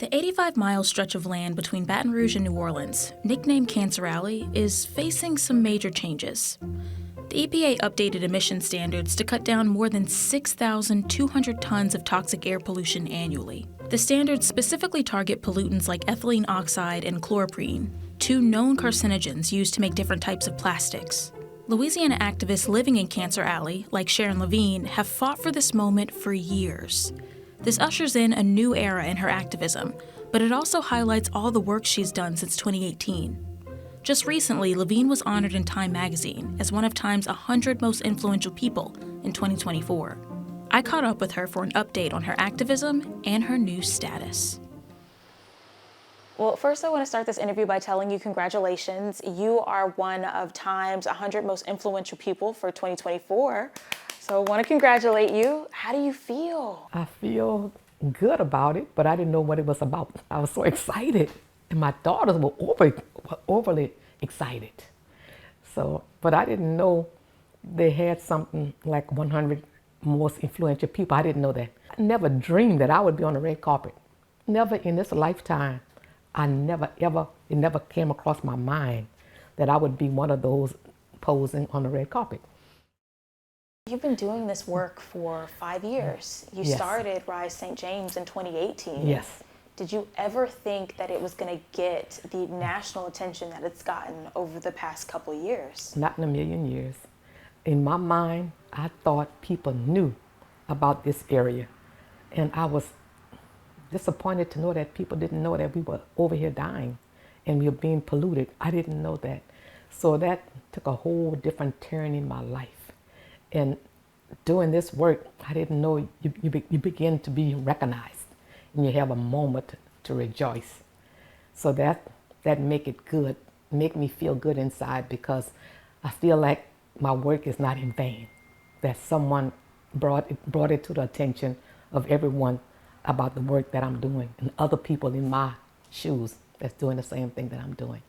The 85-mile stretch of land between Baton Rouge and New Orleans, nicknamed Cancer Alley, is facing some major changes. The EPA updated emission standards to cut down more than 6,200 tons of toxic air pollution annually. The standards specifically target pollutants like ethylene oxide and chloroprene, two known carcinogens used to make different types of plastics. Louisiana activists living in Cancer Alley, like Sharon Lavigne, have fought for this moment for years. This ushers in a new era in her activism, but it also highlights all the work she's done since 2018. Just recently, Lavigne was honored in Time magazine as one of Time's 100 most influential people in 2024. I caught up with her for an update on her activism and her new status. Well, first I want to start this interview by telling you congratulations. You are one of Time's 100 most influential people for 2024. So I want to congratulate you. How do you feel? I feel good about it, but I didn't know what it was about. I was so excited. And my daughters were overly excited. But I didn't know they had something like 100 most influential people. I didn't know that. I never dreamed that I would be on the red carpet. Never in this lifetime. It never came across my mind that I would be one of those posing on the red carpet. You've been doing this work for 5 years. You Yes. started Rise St. James in 2018. Yes. Did you ever think that it was going to get the national attention that it's gotten over the past couple years? Not in a million years. In my mind, I thought people knew about this area. And I was disappointed to know that people didn't know that we were over here dying and we were being polluted. I didn't know that. So that took a whole different turn in my life. And doing this work, I didn't know you begin to be recognized and you have a moment to rejoice. So that make it good, make me feel good inside, because I feel like my work is not in vain, that someone brought it to the attention of everyone about the work that I'm doing and other people in my shoes that's doing the same thing that I'm doing.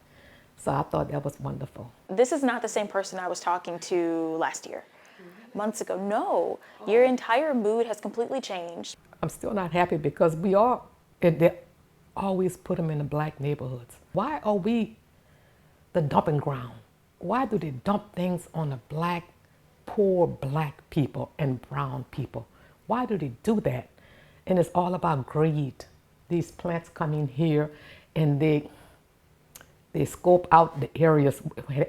So I thought that was wonderful. This is not the same person I was talking to last year, months ago. No, your entire mood has completely changed. I'm still not happy because they always put them in the black neighborhoods. Why are we the dumping ground? Why do they dump things on the poor black people and brown people? Why do they do that? And it's all about greed. These plants come in here and they scope out the areas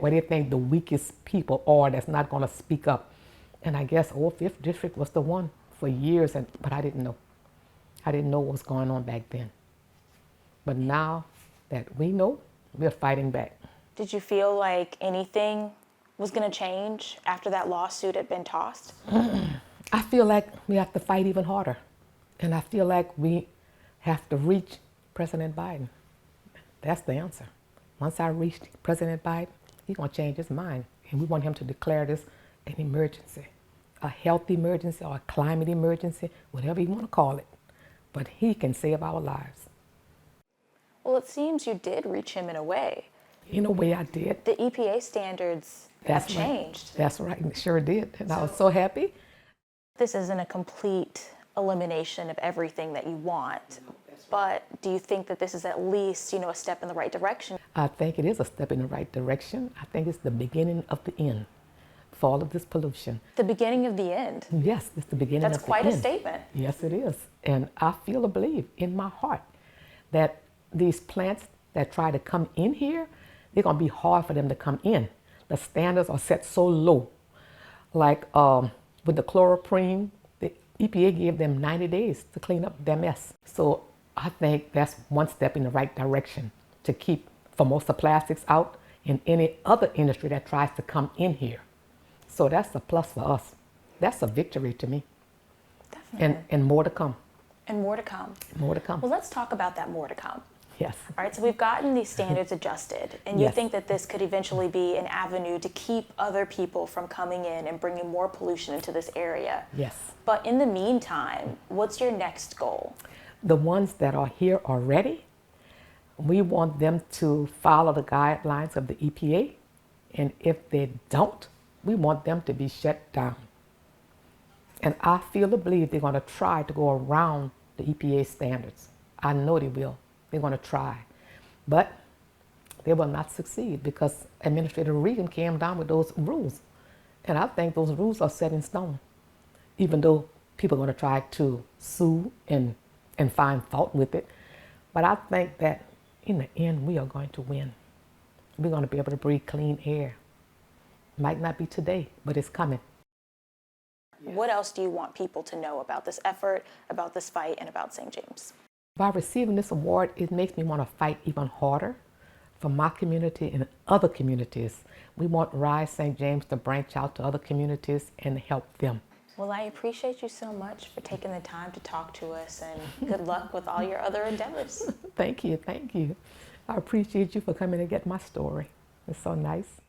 where they think the weakest people are that's not going to speak up. And I guess 5th District was the one for years, but I didn't know. I didn't know what was going on back then. But now that we know, we're fighting back. Did you feel like anything was going to change after that lawsuit had been tossed? I feel like we have to fight even harder. And I feel like we have to reach President Biden. That's the answer. Once I reach President Biden, he's going to change his mind. And we want him to declare this an emergency, a health emergency or a climate emergency, whatever you want to call it. But he can save our lives. Well, it seems you did reach him in a way. In a way I did. The EPA standards have changed. Right. That's right, it sure did. And I was so happy. This isn't a complete elimination of everything that you want, but do you think that this is at least, a step in the right direction? I think it is a step in the right direction. I think it's the beginning of the end for all of this pollution. The beginning of the end? Yes, it's the beginning of the end. That's quite a statement. Yes, it is. And I feel or believe in my heart that these plants that try to come in here, they're going to be hard for them to come in. The standards are set so low. Like with the chloroprene, the EPA gave them 90 days to clean up their mess. So I think that's one step in the right direction to keep Formosa plastics out and any other industry that tries to come in here. So that's a plus for us. That's a victory to me. Definitely. And more to come. And more to come. More to come. Well, let's talk about that more to come. Yes. All right, so we've gotten these standards adjusted, and you Yes. think that this could eventually be an avenue to keep other people from coming in and bringing more pollution into this area. Yes. But in the meantime, what's your next goal? The ones that are here already, we want them to follow the guidelines of the EPA, and if they don't, we want them to be shut down. And I feel to believe they're going to try to go around the EPA standards. I know they will. They're going to try. But they will not succeed because Administrator Reagan came down with those rules. And I think those rules are set in stone, even though people are going to try to sue and find fault with it. But I think that in the end, we are going to win. We're going to be able to breathe clean air. Might not be today, but it's coming. What else do you want people to know about this effort, about this fight, and about St. James? By receiving this award, it makes me want to fight even harder for my community and other communities. We want Rise St. James to branch out to other communities and help them. Well, I appreciate you so much for taking the time to talk to us, and good luck with all your other endeavors. Thank you, thank you. I appreciate you for coming to get my story. It's so nice.